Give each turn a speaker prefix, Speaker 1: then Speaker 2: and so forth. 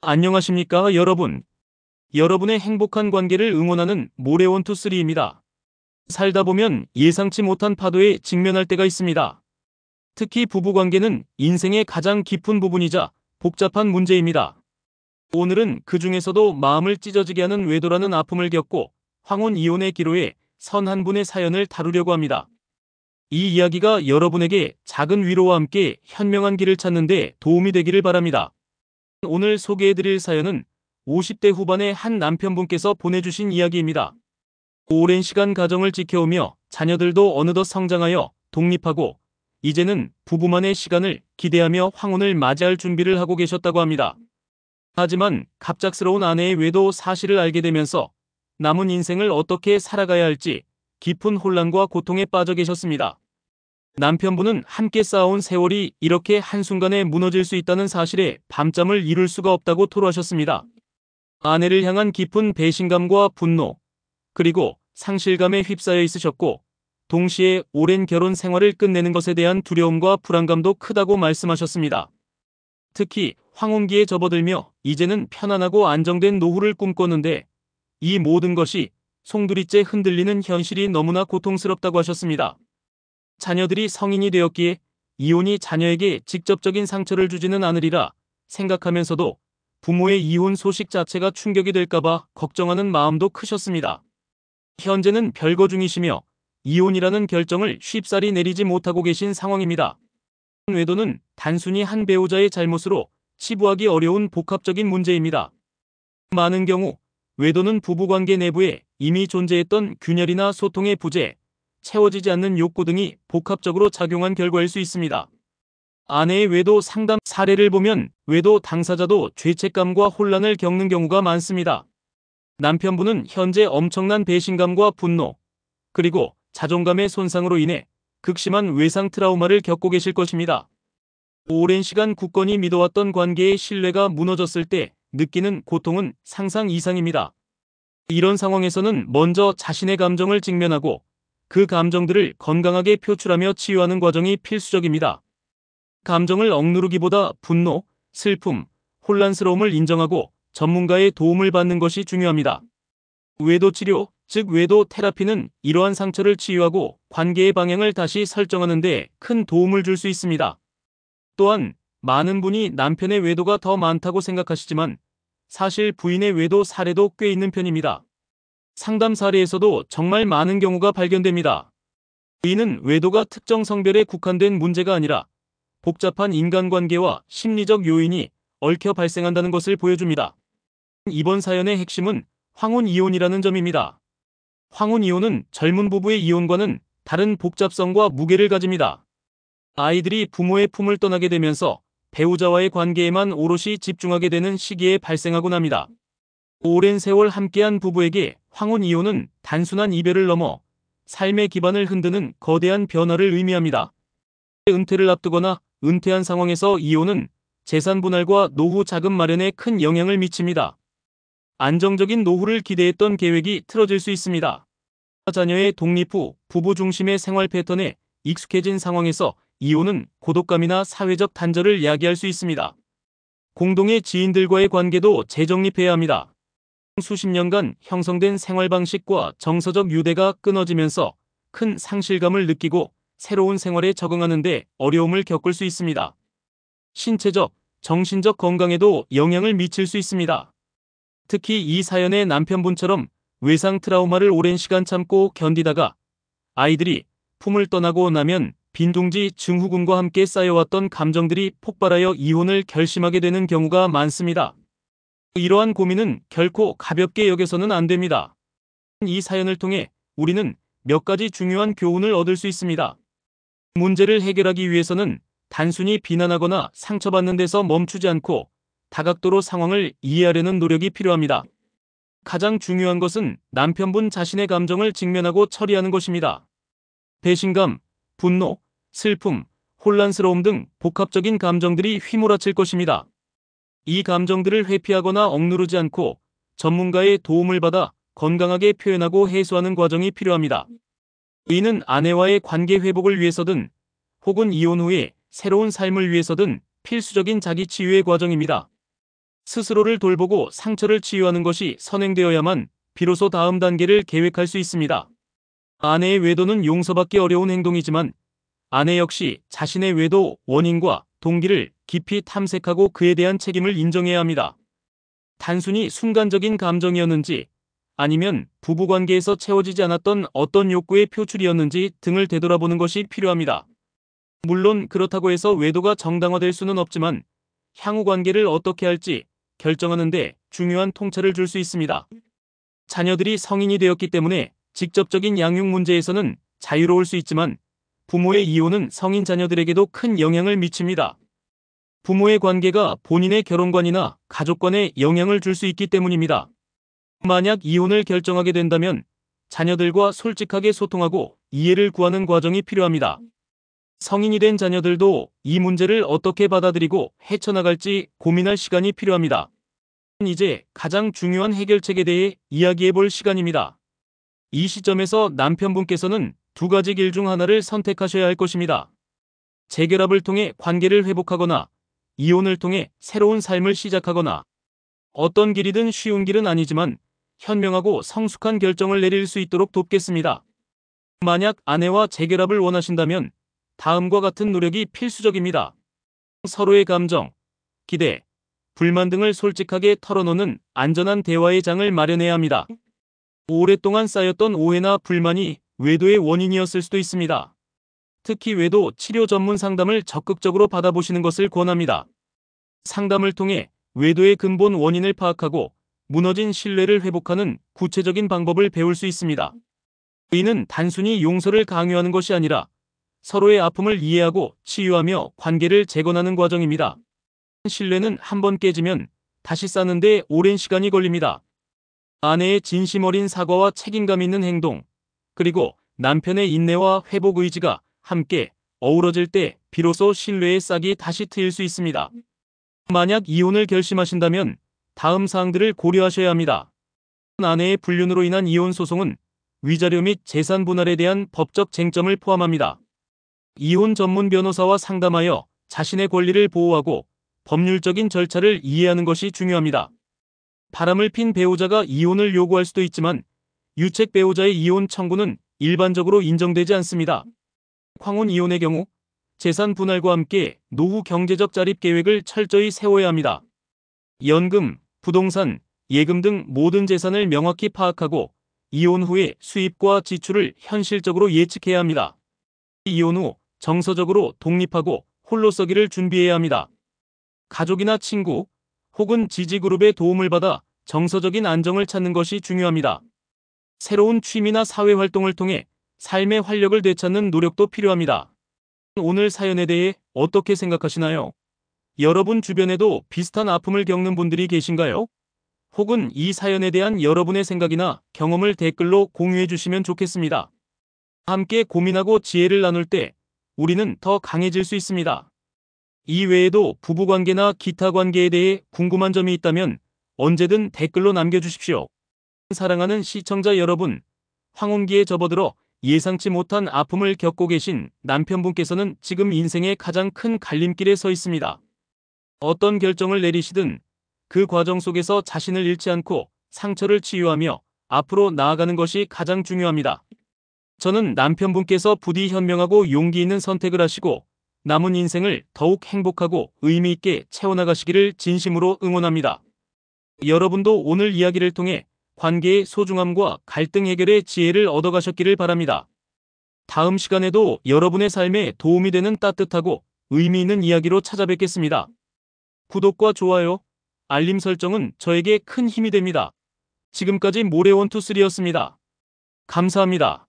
Speaker 1: 안녕하십니까, 여러분. 여러분의 행복한 관계를 응원하는 모래원투쓰리입니다. 살다 보면 예상치 못한 파도에 직면할 때가 있습니다. 특히 부부관계는 인생의 가장 깊은 부분이자 복잡한 문제입니다. 오늘은 그 중에서도 마음을 찢어지게 하는 외도라는 아픔을 겪고 황혼 이혼의 기로에 선 한 분의 사연을 다루려고 합니다. 이 이야기가 여러분에게 작은 위로와 함께 현명한 길을 찾는 데 도움이 되기를 바랍니다. 오늘 소개해드릴 사연은 50대 후반의 한 남편분께서 보내주신 이야기입니다. 오랜 시간 가정을 지켜오며 자녀들도 어느덧 성장하여 독립하고 이제는 부부만의 시간을 기대하며 황혼을 맞이할 준비를 하고 계셨다고 합니다. 하지만 갑작스러운 아내의 외도 사실을 알게 되면서 남은 인생을 어떻게 살아가야 할지 깊은 혼란과 고통에 빠져 계셨습니다. 남편분은 함께 쌓아온 세월이 이렇게 한순간에 무너질 수 있다는 사실에 밤잠을 이룰 수가 없다고 토로하셨습니다. 아내를 향한 깊은 배신감과 분노, 그리고 상실감에 휩싸여 있으셨고, 동시에 오랜 결혼 생활을 끝내는 것에 대한 두려움과 불안감도 크다고 말씀하셨습니다. 특히 황혼기에 접어들며 이제는 편안하고 안정된 노후를 꿈꿨는데 이 모든 것이 송두리째 흔들리는 현실이 너무나 고통스럽다고 하셨습니다. 자녀들이 성인이 되었기에 이혼이 자녀에게 직접적인 상처를 주지는 않으리라 생각하면서도 부모의 이혼 소식 자체가 충격이 될까봐 걱정하는 마음도 크셨습니다. 현재는 별거 중이시며 이혼이라는 결정을 쉽사리 내리지 못하고 계신 상황입니다. 외도는 단순히 한 배우자의 잘못으로 치부하기 어려운 복합적인 문제입니다. 많은 경우 외도는 부부관계 내부에 이미 존재했던 균열이나 소통의 부재, 채워지지 않는 욕구 등이 복합적으로 작용한 결과일 수 있습니다. 아내의 외도 상담 사례를 보면 외도 당사자도 죄책감과 혼란을 겪는 경우가 많습니다. 남편분은 현재 엄청난 배신감과 분노, 그리고 자존감의 손상으로 인해 극심한 외상 트라우마를 겪고 계실 것입니다. 오랜 시간 굳건히 믿어왔던 관계의 신뢰가 무너졌을 때 느끼는 고통은 상상 이상입니다. 이런 상황에서는 먼저 자신의 감정을 직면하고 그 감정들을 건강하게 표출하며 치유하는 과정이 필수적입니다. 감정을 억누르기보다 분노, 슬픔, 혼란스러움을 인정하고 전문가의 도움을 받는 것이 중요합니다. 외도 치료, 즉 외도 테라피는 이러한 상처를 치유하고 관계의 방향을 다시 설정하는 데 큰 도움을 줄 수 있습니다. 또한 많은 분이 남편의 외도가 더 많다고 생각하시지만 사실 부인의 외도 사례도 꽤 있는 편입니다. 상담 사례에서도 정말 많은 경우가 발견됩니다. 부인은 외도가 특정 성별에 국한된 문제가 아니라 복잡한 인간관계와 심리적 요인이 얽혀 발생한다는 것을 보여줍니다. 이번 사연의 핵심은 황혼 이혼이라는 점입니다. 황혼 이혼은 젊은 부부의 이혼과는 다른 복잡성과 무게를 가집니다. 아이들이 부모의 품을 떠나게 되면서 배우자와의 관계에만 오롯이 집중하게 되는 시기에 발생하곤 합니다. 오랜 세월 함께한 부부에게 황혼 이혼은 단순한 이별을 넘어 삶의 기반을 흔드는 거대한 변화를 의미합니다. 은퇴를 앞두거나 은퇴한 상황에서 이혼은 재산 분할과 노후 자금 마련에 큰 영향을 미칩니다. 안정적인 노후를 기대했던 계획이 틀어질 수 있습니다. 자녀의 독립 후 부부 중심의 생활 패턴에 익숙해진 상황에서 이혼은 고독감이나 사회적 단절을 야기할 수 있습니다. 공동의 지인들과의 관계도 재정립해야 합니다. 수십 년간 형성된 생활 방식과 정서적 유대가 끊어지면서 큰 상실감을 느끼고 새로운 생활에 적응하는 데 어려움을 겪을 수 있습니다. 신체적, 정신적 건강에도 영향을 미칠 수 있습니다. 특히 이 사연의 남편분처럼 외상 트라우마를 오랜 시간 참고 견디다가 아이들이 품을 떠나고 나면 빈둥지 증후군과 함께 쌓여왔던 감정들이 폭발하여 이혼을 결심하게 되는 경우가 많습니다. 이러한 고민은 결코 가볍게 여겨서는 안 됩니다. 이 사연을 통해 우리는 몇 가지 중요한 교훈을 얻을 수 있습니다. 문제를 해결하기 위해서는 단순히 비난하거나 상처받는 데서 멈추지 않고 다각도로 상황을 이해하려는 노력이 필요합니다. 가장 중요한 것은 남편분 자신의 감정을 직면하고 처리하는 것입니다. 배신감, 분노, 슬픔, 혼란스러움 등 복합적인 감정들이 휘몰아칠 것입니다. 이 감정들을 회피하거나 억누르지 않고 전문가의 도움을 받아 건강하게 표현하고 해소하는 과정이 필요합니다. 이는 아내와의 관계 회복을 위해서든 혹은 이혼 후에 새로운 삶을 위해서든 필수적인 자기 치유의 과정입니다. 스스로를 돌보고 상처를 치유하는 것이 선행되어야만 비로소 다음 단계를 계획할 수 있습니다. 아내의 외도는 용서받기 어려운 행동이지만 아내 역시 자신의 외도 원인과 동기를 깊이 탐색하고 그에 대한 책임을 인정해야 합니다. 단순히 순간적인 감정이었는지 아니면 부부관계에서 채워지지 않았던 어떤 욕구의 표출이었는지 등을 되돌아보는 것이 필요합니다. 물론 그렇다고 해서 외도가 정당화될 수는 없지만 향후 관계를 어떻게 할지 결정하는 데 중요한 통찰을 줄 수 있습니다. 자녀들이 성인이 되었기 때문에 직접적인 양육 문제에서는 자유로울 수 있지만 부모의 이혼은 성인 자녀들에게도 큰 영향을 미칩니다. 부모의 관계가 본인의 결혼관이나 가족관에 영향을 줄 수 있기 때문입니다. 만약 이혼을 결정하게 된다면 자녀들과 솔직하게 소통하고 이해를 구하는 과정이 필요합니다. 성인이 된 자녀들도 이 문제를 어떻게 받아들이고 헤쳐나갈지 고민할 시간이 필요합니다. 이제 가장 중요한 해결책에 대해 이야기해 볼 시간입니다. 이 시점에서 남편분께서는 두 가지 길 중 하나를 선택하셔야 할 것입니다. 재결합을 통해 관계를 회복하거나 이혼을 통해 새로운 삶을 시작하거나 어떤 길이든 쉬운 길은 아니지만 현명하고 성숙한 결정을 내릴 수 있도록 돕겠습니다. 만약 아내와 재결합을 원하신다면 다음과 같은 노력이 필수적입니다. 서로의 감정, 기대, 불만 등을 솔직하게 털어놓는 안전한 대화의 장을 마련해야 합니다. 오랫동안 쌓였던 오해나 불만이 외도의 원인이었을 수도 있습니다. 특히 외도 치료 전문 상담을 적극적으로 받아보시는 것을 권합니다. 상담을 통해 외도의 근본 원인을 파악하고 무너진 신뢰를 회복하는 구체적인 방법을 배울 수 있습니다. 이는 단순히 용서를 강요하는 것이 아니라 서로의 아픔을 이해하고 치유하며 관계를 재건하는 과정입니다. 신뢰는 한번 깨지면 다시 쌓는 데 오랜 시간이 걸립니다. 아내의 진심 어린 사과와 책임감 있는 행동, 그리고 남편의 인내와 회복 의지가 함께 어우러질 때 비로소 신뢰의 싹이 다시 트일 수 있습니다. 만약 이혼을 결심하신다면 다음 사항들을 고려하셔야 합니다. 아내의 불륜으로 인한 이혼 소송은 위자료 및 재산 분할에 대한 법적 쟁점을 포함합니다. 이혼 전문 변호사와 상담하여 자신의 권리를 보호하고 법률적인 절차를 이해하는 것이 중요합니다. 바람을 핀 배우자가 이혼을 요구할 수도 있지만 유책 배우자의 이혼 청구는 일반적으로 인정되지 않습니다. 황혼 이혼의 경우 재산 분할과 함께 노후 경제적 자립 계획을 철저히 세워야 합니다. 연금, 부동산, 예금 등 모든 재산을 명확히 파악하고 이혼 후의 수입과 지출을 현실적으로 예측해야 합니다. 이혼 후 정서적으로 독립하고 홀로 서기를 준비해야 합니다. 가족이나 친구 혹은 지지그룹의 도움을 받아 정서적인 안정을 찾는 것이 중요합니다. 새로운 취미나 사회활동을 통해 삶의 활력을 되찾는 노력도 필요합니다. 오늘 사연에 대해 어떻게 생각하시나요? 여러분 주변에도 비슷한 아픔을 겪는 분들이 계신가요? 혹은 이 사연에 대한 여러분의 생각이나 경험을 댓글로 공유해 주시면 좋겠습니다. 함께 고민하고 지혜를 나눌 때 우리는 더 강해질 수 있습니다. 이 외에도 부부관계나 기타 관계에 대해 궁금한 점이 있다면 언제든 댓글로 남겨주십시오. 사랑하는 시청자 여러분, 황혼기에 접어들어 예상치 못한 아픔을 겪고 계신 남편분께서는 지금 인생의 가장 큰 갈림길에 서 있습니다. 어떤 결정을 내리시든 그 과정 속에서 자신을 잃지 않고 상처를 치유하며 앞으로 나아가는 것이 가장 중요합니다. 저는 남편분께서 부디 현명하고 용기 있는 선택을 하시고 남은 인생을 더욱 행복하고 의미 있게 채워나가시기를 진심으로 응원합니다. 여러분도 오늘 이야기를 통해 관계의 소중함과 갈등 해결의 지혜를 얻어가셨기를 바랍니다. 다음 시간에도 여러분의 삶에 도움이 되는 따뜻하고 의미 있는 이야기로 찾아뵙겠습니다. 구독과 좋아요, 알림 설정은 저에게 큰 힘이 됩니다. 지금까지 모래원투쓰리였습니다. 감사합니다.